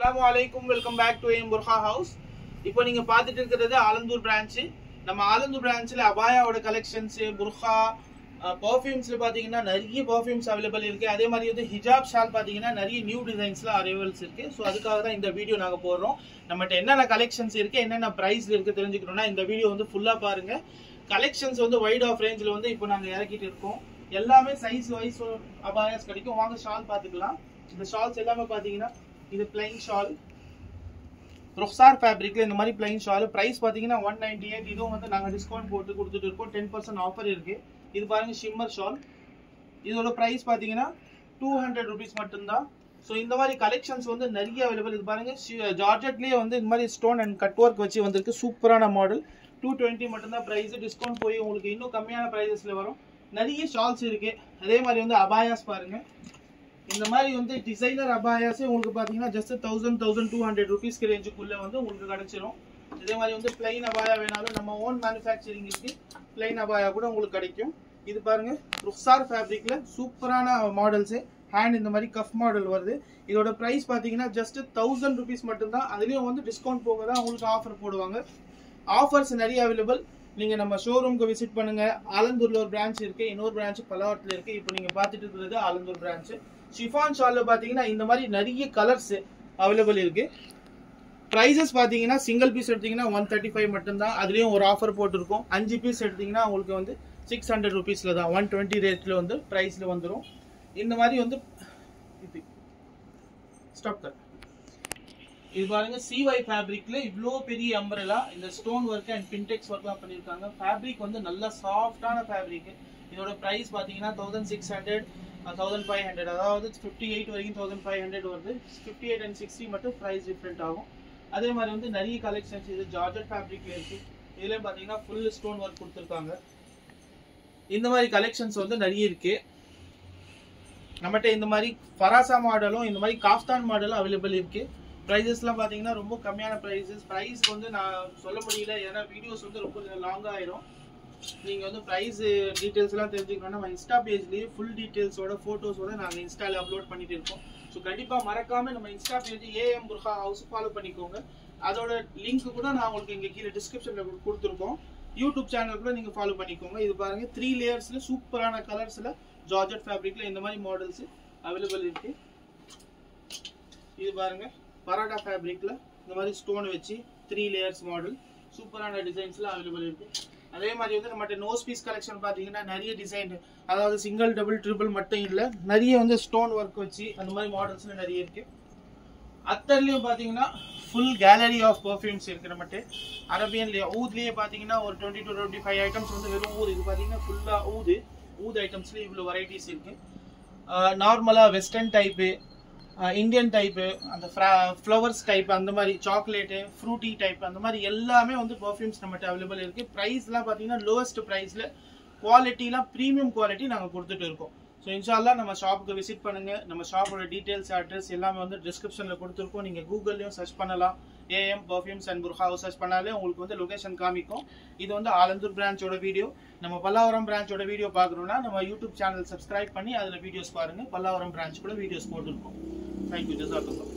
Assalamualaikum, welcome back to AM Burkha House. இப்போ நீங்க பார்த்துட்டு இருக்கிறது ஆலந்தூர் பிரான்ச். நம்ம ஆலந்தூர் பிரான்ச்ல அபாயாவோட கலெக்ஷன்ஸ், புர்கா, பெர்ஃப்யூம்ஸ்ல பாத்தீங்கன்னா நிறைய பெர்ஃப்யூம்ஸ் அவைலபிள் இருக்கு. அதே மாதிரி வந்து ஹிஜாப் ஷால் பாத்தீங்கன்னா நிறைய நியூ டிசைன்ஸ்ல அரைவல்ஸ் இருக்கு. ஸோ அதுக்காக தான் இந்த வீடியோ நாங்க போடுறோம். நம்மகிட்ட என்னென்ன கலெக்ஷன்ஸ் இருக்கு, என்னென்ன பிரைஸ்ல இருக்கு தெரிஞ்சுக்கணும்னா இந்த வீடியோ வந்து ஃபுல்லா பாருங்க. கலெக்ஷன்ஸ் வந்து வைட் ஆஃப் ரேஞ்சில் வந்து இப்போ நாங்க இறக்கிட்டு இருக்கோம். எல்லாமே சைஸ் வைஸ் அபாயாஸ் கிடைக்கும். வாங்க ஷால் பாத்துக்கலாம். இந்த ஷால்ஸ் எல்லாமே பாத்தீங்கன்னா இது பிளைன் ஷால், ருக்சார் ஃபேப்ரிக்ல இந்த மாதிரி பிளைன் ஷால். பிரைஸ் பாத்தீங்கன்னா 198. இதுவும் வந்து நாங்க டிஸ்கவுண்ட் போட்டு கொடுத்துட்டு இருக்கோம். 10% ஆஃபர் இருக்கு. இது பாருங்க ஷிம்மர் ஷால். இதோட பிரைஸ் பாத்தீங்கன்னா 200 rupees மட்டும்தான். ஸோ இந்த மாதிரி கலெக்ஷன்ஸ் வந்து நிறைய அவைலபிள். இது பாருங்க ஜார்ஜெட்லயே வந்து இந்த மாதிரி ஸ்டோன் அண்ட் கட் ஒர்க் வச்சு வந்திருக்கு. சூப்பரான மாடல். 220 மட்டும்தான் பிரைஸ். டிஸ்கவுண்ட் போய் உங்களுக்கு இன்னும் கம்மியான பிரைசஸ்ல வரும். நிறைய ஷால்ஸ் இருக்கு. அதே மாதிரி வந்து அபாயாஸ் பாருங்க. இந்த மாதிரி வந்து டிசைனர் அபாயாஸே உங்களுக்கு பாத்தீங்கன்னா ஜஸ்ட் 1200 rupeesக்கு ரேஞ்சுக்குள்ள வந்து உங்களுக்கு கிடைச்சிரும். இதே மாதிரி வந்து பிளைன் அபாயா வேணாலும் நம்ம ஓன் மேனுஃபேக்சரிங் இருக்கு. பிளைன் அபாயா கூட உங்களுக்கு கிடைக்கும். இது பாருங்க ருக்சார் ஃபேப்ரிக்ல சூப்பரான மாடல்ஸ். ஹேண்ட் இந்த மாதிரி கஃப் மாடல் வருது. இதோட பிரைஸ் பாத்தீங்கன்னா ஜஸ்ட் 1000 rupees மட்டும்தான். அதுலயும் வந்து டிஸ்கவுண்ட் போக தான் உங்களுக்கு ஆஃபர் போடுவாங்க. ஆஃபர்ஸ் நிறைய அவைலபிள். நீங்க நம்ம ஷோரூம்க்கு விசிட் பண்ணுங்க. ஆலந்தூர்ல ஒரு பிரான்ச் இருக்கு, இன்னொரு பிரான்ச் பல்லாவரத்துல இருக்கு. இப்போ நீங்க பாத்துட்டு இருக்கிறது ஆலந்தூர் பிரான்ச். ஷிஃபான் ஷால்ல பாத்தீங்கன்னா இந்த மாதிரி நிறைய கலர்ஸ் அவைலபிள் இருக்கு. பிரைசஸ் பாத்தீங்கன்னா சிங்கிள் பீஸ் எடுத்தீங்கன்னா 135 மட்டும்தான். அதுலயும் ஒரு ஆஃபர் போட்டுருக்கோம். 5 பீஸ் எடுத்தீங்கன்னா உங்களுக்கு வந்து 600 rupeesல தான் 120 ரேட்ல வந்து பிரைஸ்ல வந்துடும். இந்த மாதிரி வந்து ஸ்டாப் கட். இது பாருங்க CY ஃபேப்ரிக்ல இவ்வளோ பெரிய அம்பரலா இந்த ஸ்டோன் ஒர்க் அண்ட் பின்டெக்ஸ் ஒர்க்லாம் பண்ணியிருக்காங்க. ஃபேப்ரிக் வந்து நல்ல சாஃப்டான ஃபேப்ரிக். இதோட பிரைஸ் பாத்தீங்கன்னா 1600 1500, அதாவது 58 வரைக்கும் 1500 வருது. 58 and 60 மட்டும் பிரைஸ் டிஃப்ரெண்ட் ஆகும். அதே மாதிரி வந்து நிறைய கலெக்ஷன்ஸ் இது ஜார்ஜெட் ஃபேப்ரிக்ல இருக்கு. இதுல பாத்தீங்கன்னா ஃபுல் ஸ்டோன் ஒர்க் கொடுத்துருக்காங்க. இந்த மாதிரி கலெக்ஷன்ஸ் வந்து நிறைய இருக்கு நம்மகிட்ட. இந்த மாதிரி ஃபராசா மாடலும் இந்த மாதிரி காஃப்தான் மாடலும் அவைலபிள் இருக்கு. பிரைசஸ்லாம் பாத்தீங்கன்னா ரொம்ப கம்மியான பிரைஸ் வந்து நான் சொல்ல முடியல, ஏன்னா வீடியோஸ் வந்து ரொம்ப லாங் ஆயிரும். நீங்க வந்து பிரைஸ் டீடைல்ஸ் எல்லாம் தெரிஞ்சுக்கணும்னா நம்ம இன்ஸ்டா பேஜ்லயே ஃபுல் டீடைல்ஸோட போட்டோஸோட நாங்க இன்ஸ்டால அப்லோட் பண்ணிட்டு இருக்கோம். ஸோ கண்டிப்பா மறக்காம நம்ம Insta page AM Burkha House follow பண்ணிக்கோங்க. அதோட லிங்க் கூட நான் உங்களுக்கு இங்க கீழே டிஸ்கிரிப்ஷன்ல கொடுத்துருக்கோம். யூடியூப் சேனல் கூட நீங்க ஃபாலோ பண்ணிக்கோங்க. இது பாருங்க 3 லேயர்ஸ்ல சூப்பரான கலர்ஸ்ல ஜார்ஜெட் ஃபேப்ரிக்ல இந்த மாதிரி மாடல்ஸ் அவைலபிள் இருக்கு. இது பாருங்க பராடா ஃபேப்ரிக்ல இந்த மாதிரி ஸ்டோன் வச்சு 3 லேயர்ஸ் மாடல் சூப்பரான டிசைன்ஸ்ல அவைலபிள் இருக்கு. அதே மாதிரி வந்து நம்மகிட்ட நோஸ் பீஸ் கலெக்ஷன் பாத்தீங்கன்னா நிறைய டிசைன், அதாவது சிங்கிள் டபுள் ட்ரிபிள் மட்டும் இல்ல, நிறைய வந்து ஸ்டோன் ஒர்க் வச்சு அந்த மாதிரி மாடல்ஸ்ல நிறைய இருக்கு. அத்தர்லயும் பாத்தீங்கன்னா ஃபுல் கேலரி ஆஃப் பெர்ஃப்யூம்ஸ் இருக்கு நம்மகிட்ட. அரபியன்லயே ஊத்லயே பாத்தீங்கன்னா ஒரு 20 to 25 ஐட்டம்ஸ் வந்து வெறும் ஊது. இது பாத்தீங்கன்னா ஃபுல்லா ஊது ஐட்டம்ஸ்ல இவ்வளவு வெரைட்டிஸ் இருக்கு. நார்மலா வெஸ்டர்ன் டைப்பு, இந்தியன் டைப்பு, அந்த ஃப்ளவர்ஸ் டைப், அந்த மாதிரி சாக்லேட்டு, ஃப்ரூட்டி டைப், அந்த மாதிரி எல்லாமே வந்து பெர்ஃப்யூம்ஸ் நம்மகிட்ட அவைலபிள் இருக்கு. ப்ரைஸ்லாம் பார்த்தீங்கன்னா லோவஸ்ட் ப்ரைஸ்ல, குவாலிட்டிலாம் ப்ரீமியம் குவாலிட்டி நாங்கள் கொடுத்துட்டு இருக்கோம். ஸோ இன்ஷால்லா நம்ம ஷாப்புக்கு விசிட் பண்ணுங்க. நம்ம ஷாப்போட டீடைல்ஸ், அட்ரஸ் எல்லாமே வந்து டிஸ்கிரிப்ஷன்ல கொடுத்துருக்கோம். நீங்க கூகுள்லயும் சர்ச் பண்ணலாம். AM Perfumes and Burkha House search பண்ணாலே உங்களுக்கு வந்து லொகேஷன் காமிக்கும். இது வந்து ஆலந்தூர் பிரான்ச்சோட வீடியோ. நம்ம பல்லாவரம் பிரான்ச்சோட வீடியோ பார்க்கணும்னா நம்ம யூடியூப் சேனல் சப்ஸ்கிரைப் பண்ணி அதில் வீடியோஸ் பாருங்க. பல்லாவரம் பிரான்ச் கூட வீடியோஸ் போட்டுருக்கோம். Thank you. Jazakallah.